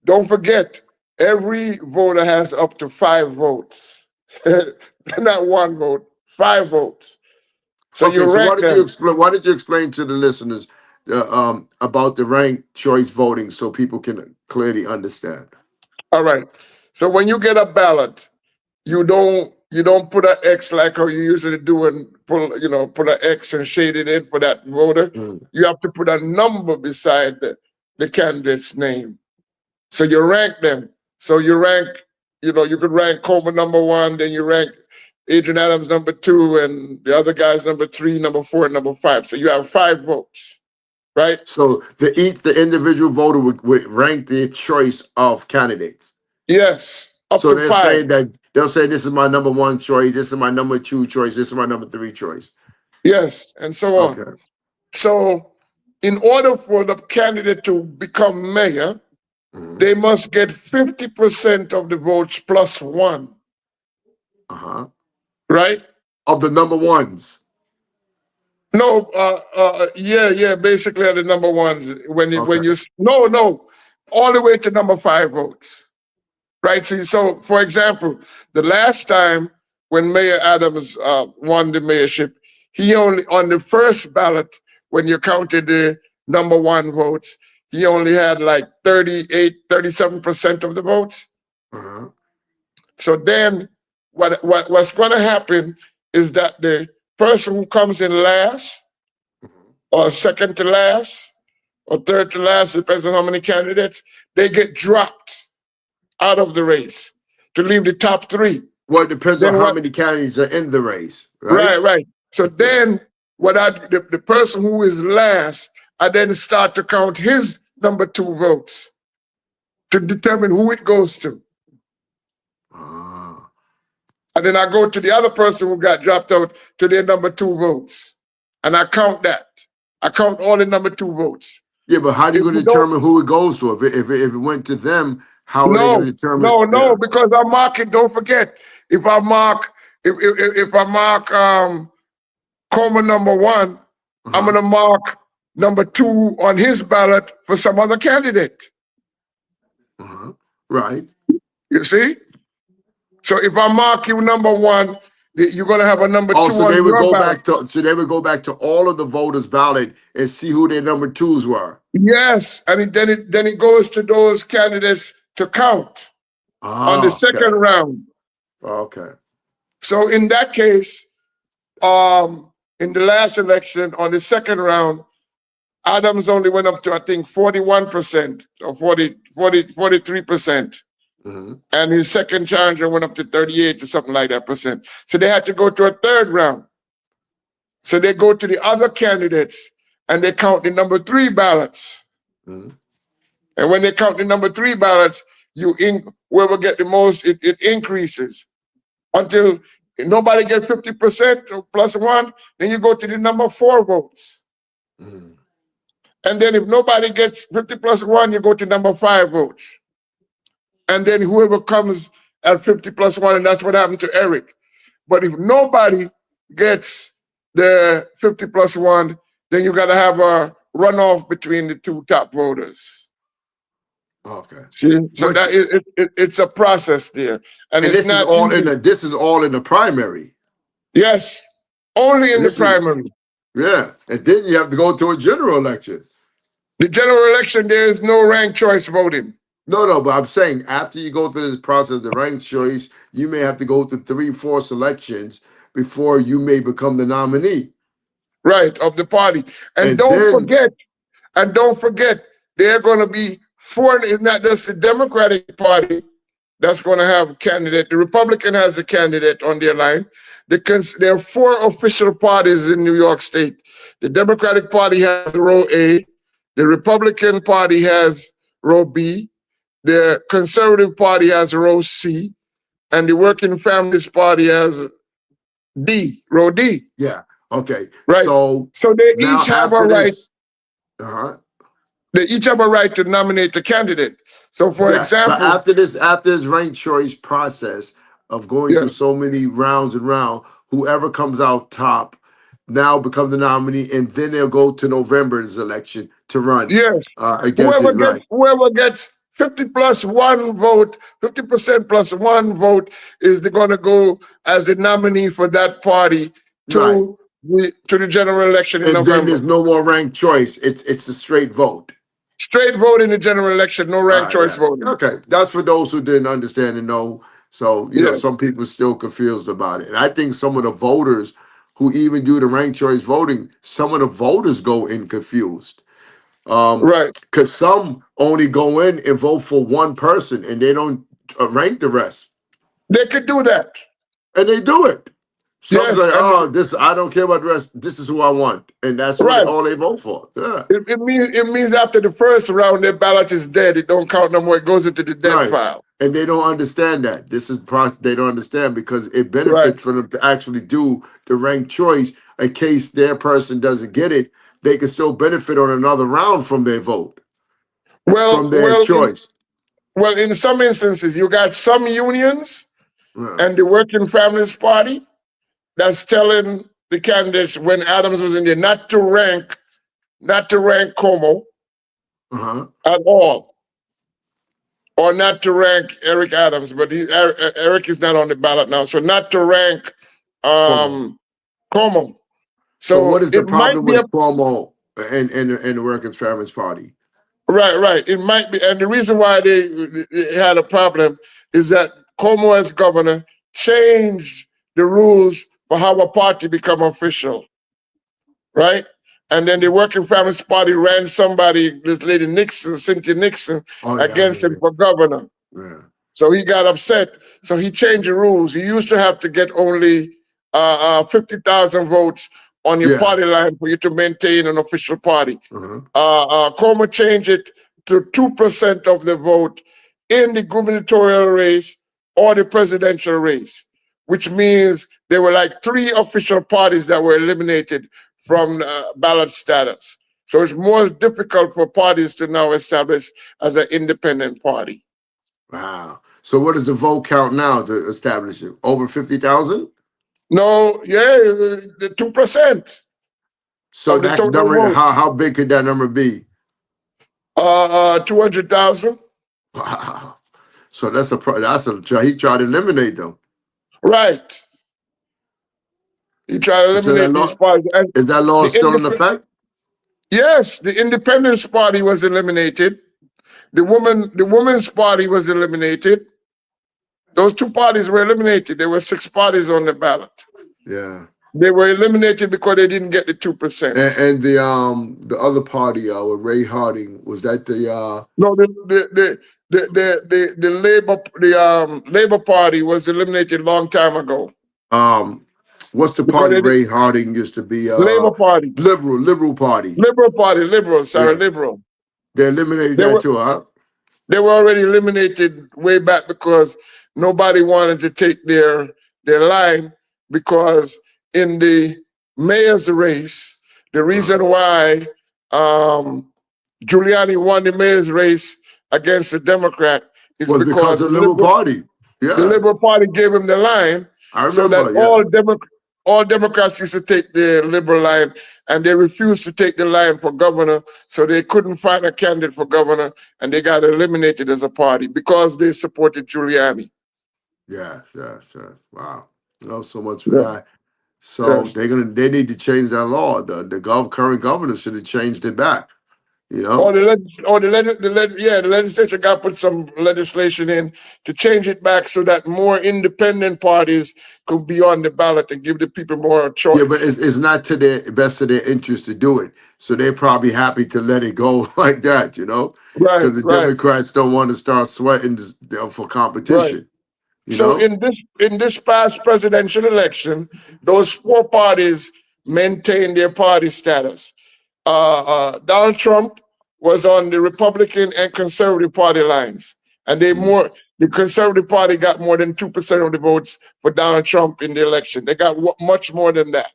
don't forget, every voter has up to 5 votes. Not 1 vote, 5 votes. So Okay, you so rank them. why did you explain to the listeners about the ranked choice voting so people can clearly understand? All right. So when you get a ballot, you don't put an X like how you usually do and put an X and shade it in for that voter. Mm. You have to put a number beside the candidate's name. So you rank them. So you rank, you could rank Coleman number 1, then you rank Adrian Adams number 2, and the other guys number 3, number 4, and number 5. So you have 5 votes, right? So the individual voter would rank their choice of candidates. Yes, up So to they're 5. saying that they'll say this is my number 1 choice, this is my number 2 choice, this is my number 3 choice. Yes, and so on. Okay. So in order for the candidate to become mayor, they must get 50% of the votes plus 1. Uh-huh. Right? Of the number 1s. No, basically are the number 1s. When you no, all the way to number 5 votes. Right? See, so for example, the last time when Mayor Adams won the mayorship, he only on the first ballot, when you counted the number 1 votes, he only had like 37% of the votes. Uh-huh. So then what's going to happen is that the person who comes in last or second to last or third to last, depends on how many candidates, they get dropped out of the race to leave the top 3. Well, it depends on how many candidates are in the race, right? Right. So then the person who is last, I then start to count his number 2 votes to determine who it goes to. And then I go to the other person who got dropped out to their number 2 votes. And I count that. I count all the number 2 votes. Yeah, but how do you determine who it goes to? If it went to them, how are they going to determine? No, because I'm marking, don't forget, if I mark Coleman number 1, I'm going to mark number 2 on his ballot for some other candidate. Right. You see? So if I mark you number 1, you're going to have a number 2 so on they would your go ballot. they would go back to all of the voters' ballot and see who their number 2s were. Yes, and then it goes to those candidates to count on the second round. Okay. So in that case, in the last election, on the second round, Adams only went up to, I think, 41% or 43%. And his second challenger went up to 38 or something like that percent. So they had to go to a third round. So they go to the other candidates and they count the number 3 ballots. And when they count the number 3 ballots, whoever get the most, it increases until nobody gets 50% or plus 1. Then you go to the number 4 votes. And then if nobody gets 50 plus 1, you go to number 5 votes. And then whoever comes at 50 plus 1, and that's what happened to Eric. But if nobody gets the 50 plus 1, then you got to have a runoff between the 2 top voters. Okay. See? So it's a process there. And it's this is all in the primary. Yes, only in the primary. Yeah, and then you have to go to a general election. The general election, there is no ranked choice voting. No, but I'm saying after you go through this process of the ranked choice, you may have to go through 3-4 selections before you may become the nominee. Right, of the party. And don't forget, there are going to be 4, it's not just the Democratic Party that's going to have a candidate. The Republican has a candidate on their line. There are 4 official parties in New York State. The Democratic Party has row A. The Republican Party has row B. The Conservative Party has row C. And the Working Families Party has D, row D. Yeah. Okay. Right. So they now each have a after right. this, uh-huh. They each have a right to nominate the candidate. So, for Yeah, but example, after this ranked choice process of going yeah, through so many rounds and rounds, whoever comes out top now becomes the nominee, and then they'll go to November's election to run yes, against it. Right, whoever gets 50 plus one vote, 50% plus one vote is going to go as the nominee for that party right. to the general election in And then November. there's no more ranked choice. It's a straight vote. Straight vote in the general election, no ranked choice Yeah. voting. Okay, that's for those who didn't understand and know. So Yeah. some people still confused about it, and I think some of the voters who even do the ranked choice voting, some of the voters go in confused. Right. Because some only go in and vote for one person and they don't rank the rest. They could do that. And they do it. Some's Yes. like, this, I don't care about the rest. This is who I want. And that's Right. all they vote for. Yeah. It means after the first round, their ballot is dead. It don't count no more. It goes into the dead file. And they don't understand that. This is process they don't understand because it benefits Right. for them to actually do the ranked choice in case their person doesn't get it. They can still benefit on another round from their vote. From their choice. In some instances, you got some unions and the Working Families Party that's telling the candidates when Adams was in there not to rank Como at all, or not to rank Eric Adams, but Eric is not on the ballot now, so not to rank Como. So what is the problem with Cuomo and the Working Families Party? Right. It might be, and the reason why they had a problem is that Cuomo as governor changed the rules for how a party become official, right? And then the Working Families Party ran somebody, this lady Nixon, Cynthia Nixon, against him for governor. Yeah. So he got upset. So he changed the rules. You used to have to get only 50,000 votes on your party line for you to maintain an official party. Cuomo changed it to 2% of the vote in the gubernatorial race or the presidential race, which means there were like 3 official parties that were eliminated from ballot status. So it's more difficult for parties to now establish as an independent party. Wow. So what is the vote count now to establish it? Over 50,000? No, the 2%. So that number, how big could that number be? 200,000. Wow. So he tried to eliminate them. Right. He tried to eliminate these parties. Is that law still in effect? Yes, the Independence Party was eliminated. The Women's Party was eliminated. Those 2 parties were eliminated. There were 6 parties on the ballot. Yeah. They were eliminated because they didn't get the 2%. And the other party with Ray Harding, was that the No, the Labor Party was eliminated a long time ago. What's the party Ray Harding used to be? Labor Party. Liberal Party. Liberal. They eliminated that too, huh? They were already eliminated way back because nobody wanted to take their line, because in the mayor's race, the reason why Giuliani won the mayor's race against the Democrat is because of the Liberal Party. Yeah. The Liberal Party gave him the line. I remember, so that all Democrats used to take the Liberal line, and they refused to take the line for governor, so they couldn't find a candidate for governor, and they got eliminated as a party because they supported Giuliani. Yeah. Wow. So much for that. So they need to change that law. The current governor should have changed it back. The legislature got to put some legislation in to change it back so that more independent parties could be on the ballot and give the people more choice. Yeah, but it's not to their best of their interest to do it. So they're probably happy to let it go like that, Right. Because the Democrats don't want to start sweating for competition. Right. So in this past presidential election, those 4 parties maintained their party status. Donald Trump was on the Republican and Conservative party lines, and they the Conservative Party got more than 2% of the votes for Donald Trump in the election. They got much more than that.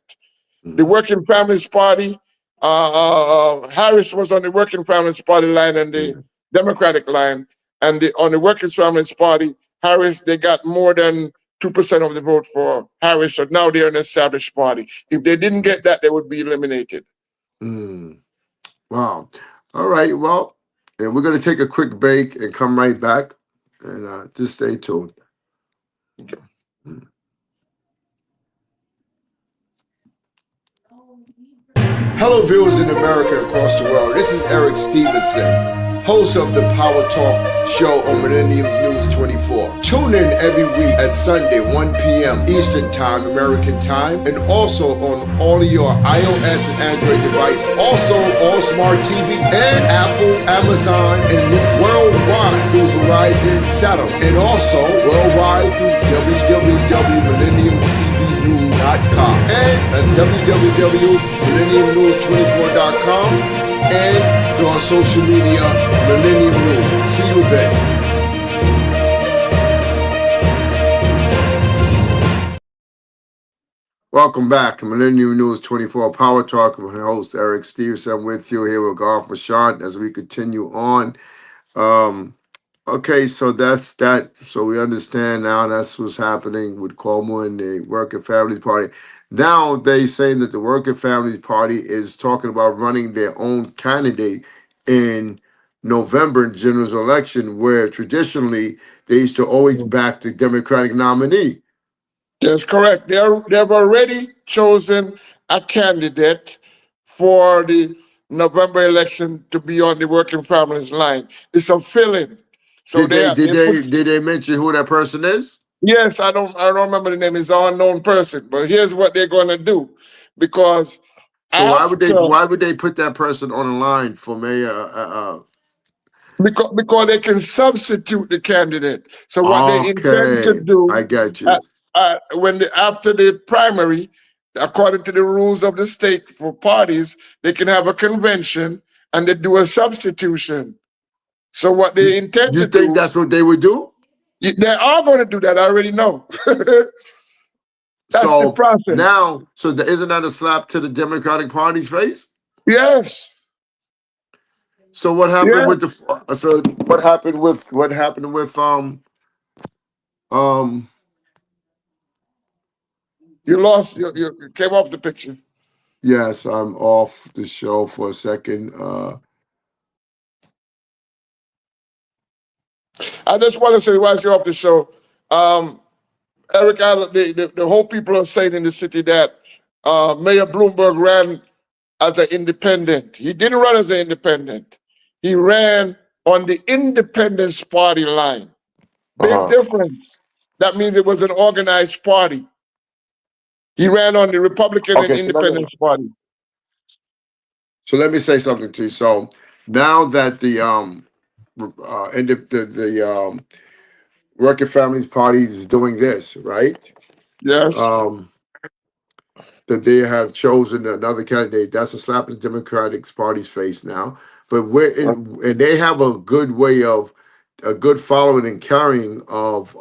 The Working Families Party, Harris was on the Working Families Party line and the Democratic line, and on the Working Families Party, Harris, they got more than 2% of the vote for Harris, so now they're an established party. If they didn't get that, they would be eliminated. Wow. All right. Well, and we're going to take a quick break and come right back. And just stay tuned. Okay. Hello, viewers in America and across the world. This is Eric Stevenson, host of the Power Talk show on Millennium News 24. Tune in every week at Sunday, 1 p.m. Eastern Time, American Time, and also on all of your iOS and Android devices. Also on Smart TV and Apple, Amazon, and worldwide through Verizon Satellite, and also worldwide through www.millenniumtvnews.com, and that's www.millenniumnews24.com, and on social media, Millennium News. See you there. Welcome back to Millennium News 24 Power Talk. I'm host Eric Stevenson. I'm with you here with Garth Mashad as we continue on. Okay, so that's that. So we understand now that's what's happening with Cuomo and the Working Families Party. Now they say that the Working Families Party is talking about running their own candidate in November in general election, where traditionally they used to always back the Democratic nominee. That's correct. They've already chosen a candidate for the November election to be on the Working Families line. It's a fill-in. So did they mention who that person is? Yes, I don't remember the name. It's an unknown person. But here's what they're going to do, because why would they put that person on the line for mayor? Because they can substitute the candidate. So what they intend to do, I got you. After the primary, according to the rules of the state for parties, they can have a convention and they do a substitution. So what they intend to do. You think that's what they would do? They are going to do that. I already know. That's the process. Now, isn't that a slap to the Democratic Party's face? Yes. So what happened with what happened with you lost you came off the picture. Yes, I'm off the show for a second. I just want to say, while you're off the show, Eric, the whole people are saying in the city that Mayor Bloomberg ran as an independent. He didn't run as an independent. He ran on the Independence Party line. Big difference. That means it was an organized party. He ran on the Republican and Independence Party. So let me say something to you. So now that the Working Families Party is doing this, right? Yes. That they have chosen another candidate. That's a slap in the Democratic Party's face now. But and they have a good following and carrying of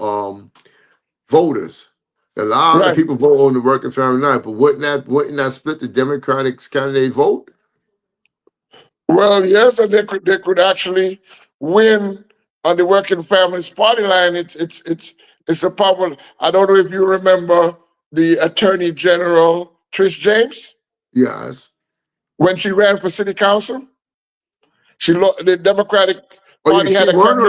voters. A lot of people vote on the Working Family line, but wouldn't that split the Democratic candidate vote? Well, yes, and they could actually win on the Working Families Party line. It's a powerful. I don't know if you remember the Attorney General Trish James. Yes. When she ran for city council, the Democratic Party had she won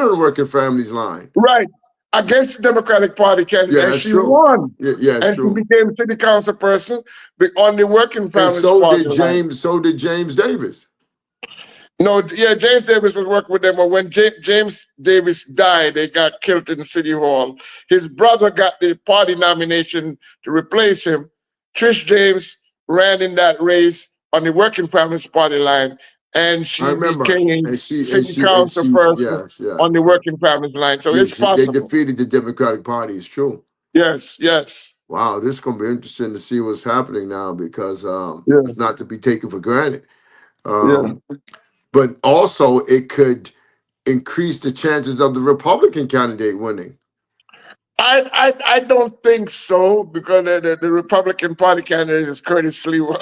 on the Working Families line. Right. Against the Democratic Party candidate, and she won. And she became city council person on the Working Families Party line. So did James Davis. No, James Davis was working with them. But when James Davis died, they got killed in City Hall. His brother got the party nomination to replace him. Trish James ran in that race on the Working Families Party line, and she became city council person on the Working Families line. So it's possible. They defeated the Democratic Party. It's true. Yes, yes. Wow, this is going to be interesting to see what's happening now, because it's not to be taken for granted. But also it could increase the chances of the Republican candidate winning? I don't think so, because the Republican Party candidate is Curtis Sliwa.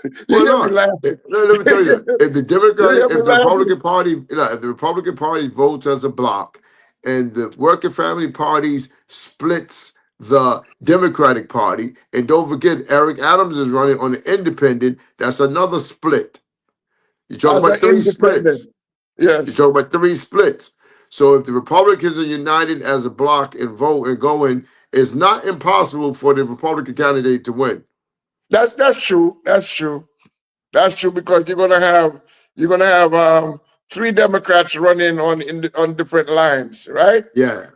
You Well, hear me look, laughing? let me tell you, if the You hear me laughing? If the Republican Party votes as a bloc, and the Working Family Parties splits the Democratic Party, and don't forget Eric Adams is running on the independent, that's another split. You're talking As about an three splits. independent. You're Yes. talking about three splits. So if the Republicans are united as a bloc and vote and go in, it's not impossible for the Republican candidate to win. That's true. That's true. That's true, because you're gonna have three Democrats running on different lines, right? Yeah.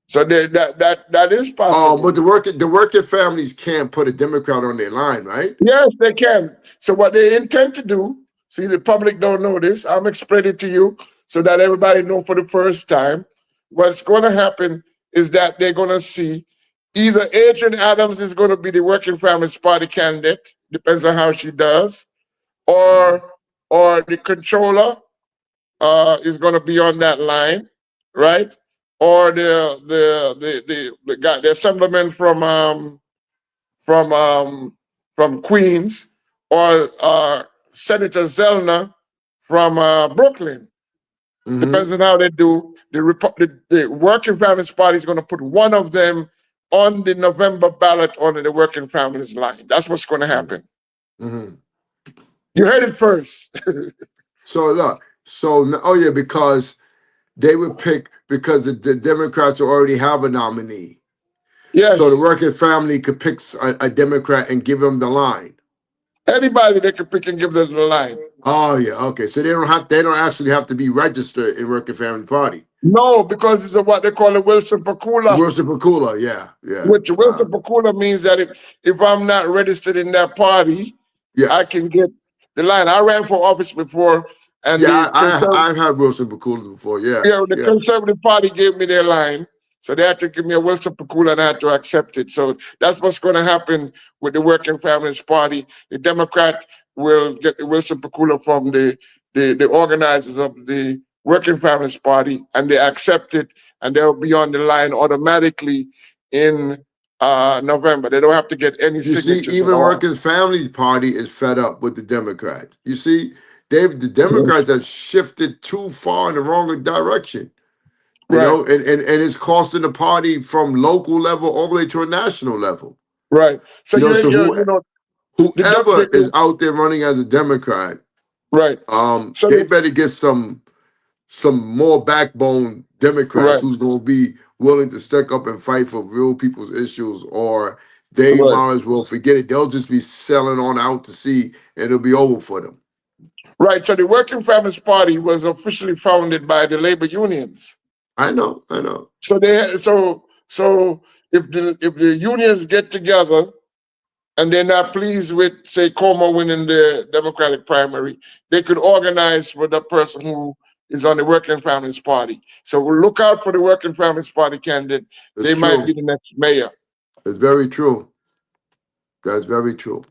So that is possible. But the working families can't put a Democrat on their line, right? Yes, they can. So what they intend to do, see, the public don't know this. I'm explaining to you so that everybody know for the first time. What's going to happen is that they're going to see either Adrian Adams is going to be the Working Families Party candidate, depends on how she does, or the controller is going to be on that line, right? Or the guy, the assemblyman from Queens, or Senator Zellner from Brooklyn. Mm-hmm. Depends on how they do. The Working Families Party is going to put one of them on the November ballot on the Working Families line. That's what's going to happen. Mm-hmm. You heard it first. So look, because they would pick, because the Democrats already have a nominee. Yes. So the working family could pick a Democrat and give them the line. Anybody they can pick and give them the line. Oh yeah, okay. So they don't actually have to be registered in Working Family Party. No, because it's what they call a Wilson Pakula. Wilson Pakula, yeah. Which Wilson Pakula means that if I'm not registered in that party, yes, I can get the line. I ran for office before, and I've had Wilson Pakula before. Yeah, the Conservative Party gave me their line, so they had to give me a Wilson Pakula, and I had to accept it. So that's what's going to happen with the Working Families Party. The Democrat will get the Wilson Pakula from the organizers of the Working Families Party, and they accept it, and they'll be on the line automatically in November. They don't have to get any signatures. You see, even Working Families Party is fed up with the Democrats. You see, the Democrats have shifted too far in the wrong direction. You know, and it's costing the party from local level all the way to a national level. Right. So whoever is out there running as a Democrat, right? So they better get some more backbone Democrats who's going to be willing to stick up and fight for real people's issues, or they might as well forget it. They'll just be selling on out to sea, and it'll be over for them. Right. So the Working Families Party was officially founded by the labor unions. I know. So if the unions get together and they're not pleased with, say, Como winning the Democratic primary, they could organize for the person who is on the Working Families Party. So we'll look out for the Working Families Party candidate. They might be the next mayor. It's very true. That's very true.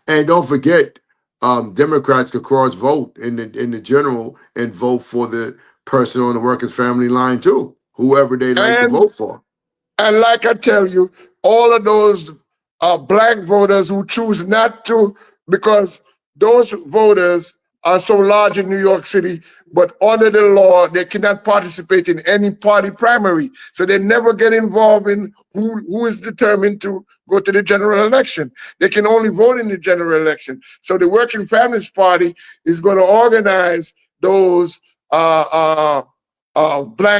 And don't forget, Democrats could cross vote in the general and vote for the person on the Workers' Family line too, whoever they like to vote for. And like I tell you, all of those black voters who choose not to, because those voters are so large in New York City, but under the law, they cannot participate in any party primary. So they never get involved in who is determined to go to the general election. They can only vote in the general election. So the Working Families Party is going to organize those black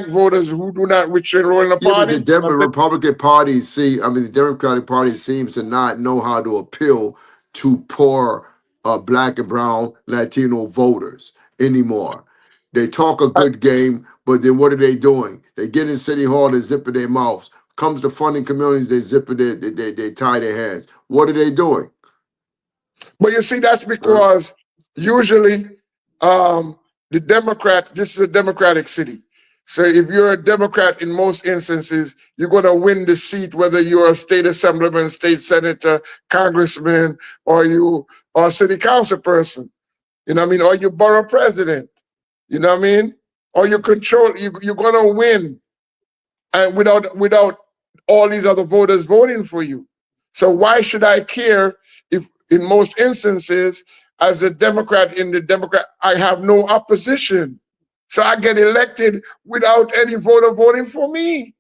voters who do not reach enroll in the party. But the Republican Party the Democratic Party seems to not know how to appeal to poor black and brown Latino voters anymore. They talk a good game, but then what are they doing? They get in City Hall, they zip their mouths. Comes to funding communities, they zip it, they tie their hands. What are they doing? But you see, that's because usually the Democrats, this is a Democratic city. So if you're a Democrat, in most instances, you're going to win the seat, whether you're a state assemblyman, state senator, congressman, or you are a city council person. You know what I mean? Or you borough president. You know what I mean? or you control, you're gonna win, and without all these other voters voting for you. So why should I care if, in most instances, as a Democrat in the Democrat, I have no opposition, so I get elected without any voter voting for me.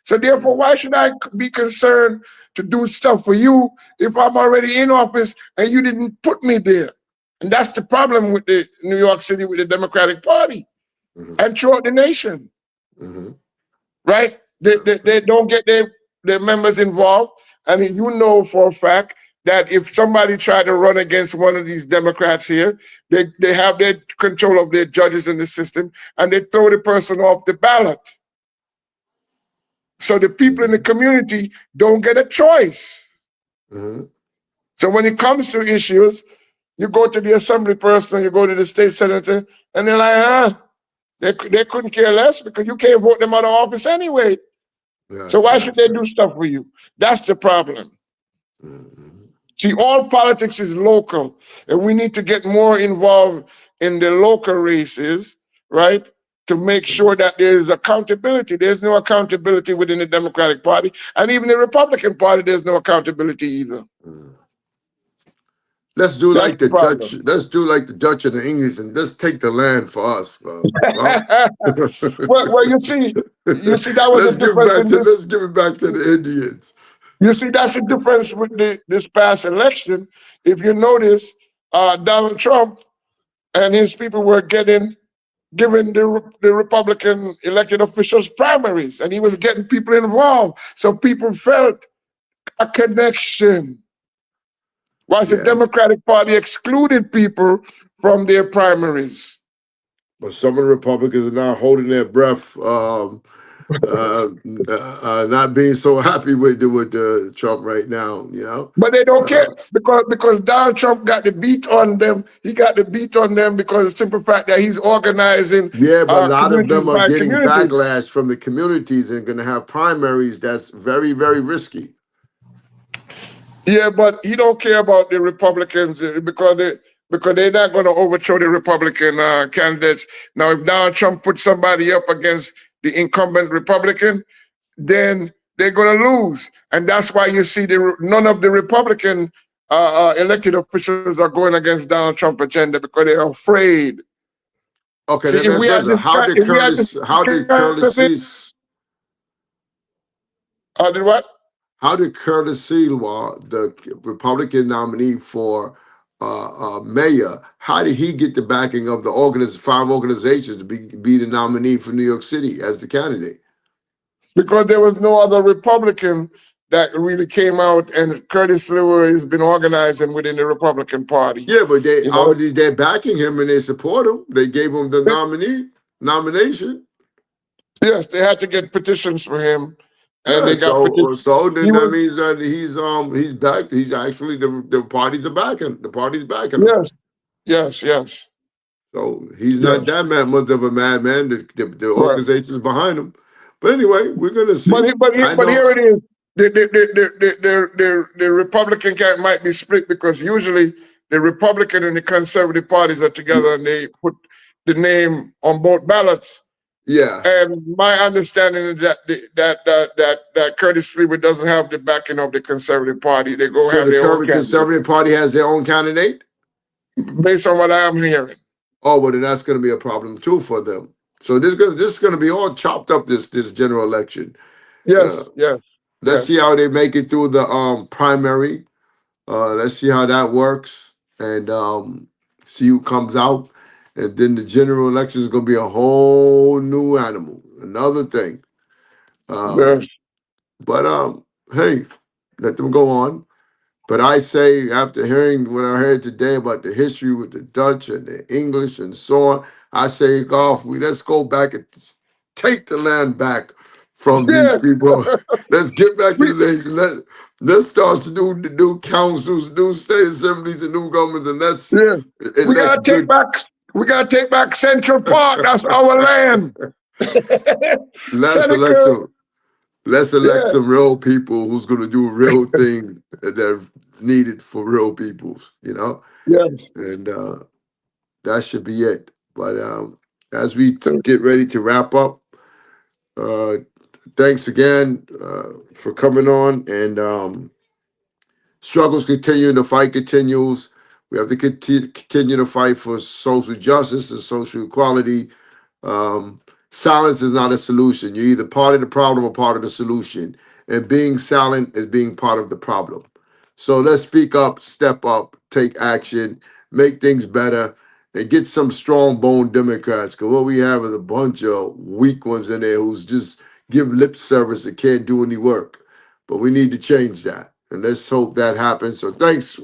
So therefore, why should I be concerned to do stuff for you if I'm already in office and you didn't put me there? And that's the problem with the New York City, with the Democratic Party, and throughout the nation, right? They don't get their members involved. And you know for a fact that if somebody tried to run against one of these Democrats here, they have their control of their judges in the system, and they throw the person off the ballot. So the people in the community don't get a choice. So when it comes to issues, you go to the assembly person, you go to the state senator, and they're like, they couldn't care less because you can't vote them out of office anyway. Yeah, so why should they do stuff for you? That's the problem. See, all politics is local, and we need to get more involved in the local races, right? To make sure that there is accountability. There's no accountability within the Democratic Party, and even the Republican Party, there's no accountability either. Let's do like the Dutch. Let's do like the Dutch and the English, and let's take the land for us. Well, you see, that was let's give it back to the Indians. You see, that's the difference with this past election. If you notice, Donald Trump and his people were given the Republican elected officials primaries, and he was getting people involved. So people felt a connection. Whilst the Democratic Party excluded people from their primaries. But some of the Republicans are now holding their breath, not being so happy with Trump right now, you know. But they don't care because Donald Trump got the beat on them. He got the beat on them because of the simple fact that he's organizing. Yeah, but a lot of them are getting backlash from the communities and going to have primaries. That's very, very risky. Yeah, but he don't care about the Republicans because they're not going to overthrow the Republican candidates. Now, if Donald Trump puts somebody up against the incumbent Republican, then they're going to lose. And that's why you see none of the Republican elected officials are going against Donald Trump's agenda because they're afraid. Okay, see, how did Curtis did what? How did Curtis Seelwar, the Republican nominee for mayor, how did he get the backing of the 5 organizations to be the nominee for New York City as the candidate? Because there was no other Republican that really came out, and Curtis Seelwar has been organizing within the Republican Party. Yeah, but obviously they're backing him and they support him. They gave him the nomination. Yes, they had to get petitions for him. And then that means that he's back. He's actually the parties are backing. The party's backing him. Yes. So he's not that much of a madman. The organization's behind him. But anyway, we're gonna see. But here it is. The Republican camp might be split because usually the Republican and the conservative parties are together and they put the name on both ballots. Yeah, and my understanding is that Curtis Seelwar doesn't have the backing of the Conservative Party. They go have their own candidate. Conservative Party has their own candidate, based on what I'm hearing. Oh, well, then that's going to be a problem too for them. So this is going to be all chopped up this general election. Yes. Let's see how they make it through the primary. Let's see how that works and see who comes out. And then the general election is going to be a whole new animal, another thing. But hey, let them go on. But I say, after hearing what I heard today about the history with the Dutch and the English and so on, I say, let's go back and take the land back from these people. Let's get back to the nation. Let's start to do the new councils, new state assemblies, and new governments, and that's we gotta take back. We gotta take back Central Park. That's our land. Let's elect some real people who's going to do real things that are needed for real peoples, you know? Yes. And that should be it. But as we get ready to wrap up, thanks again for coming on. And struggles continue, the fight continues. We have to continue to fight for social justice and social equality. Um, Silence is not a solution. You're either part of the problem or part of the solution. And being silent is being part of the problem. So let's speak up, step up, take action, make things better, and get some strong bone Democrats. Because what we have is a bunch of weak ones in there who's just give lip service and can't do any work. But we need to change that. And let's hope that happens. So thanks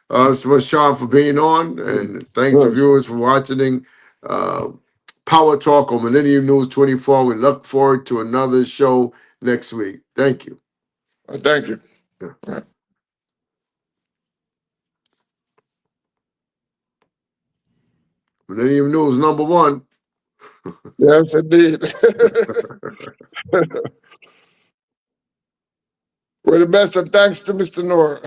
so much, Sean, for being on. And thanks to viewers for watching. Uh, Power Talk on Millennium News 24. We look forward to another show next week. Thank you. Thank you. Yeah. Millennium News #1. Yes, indeed. We're the best, and thanks to Mr. Noor.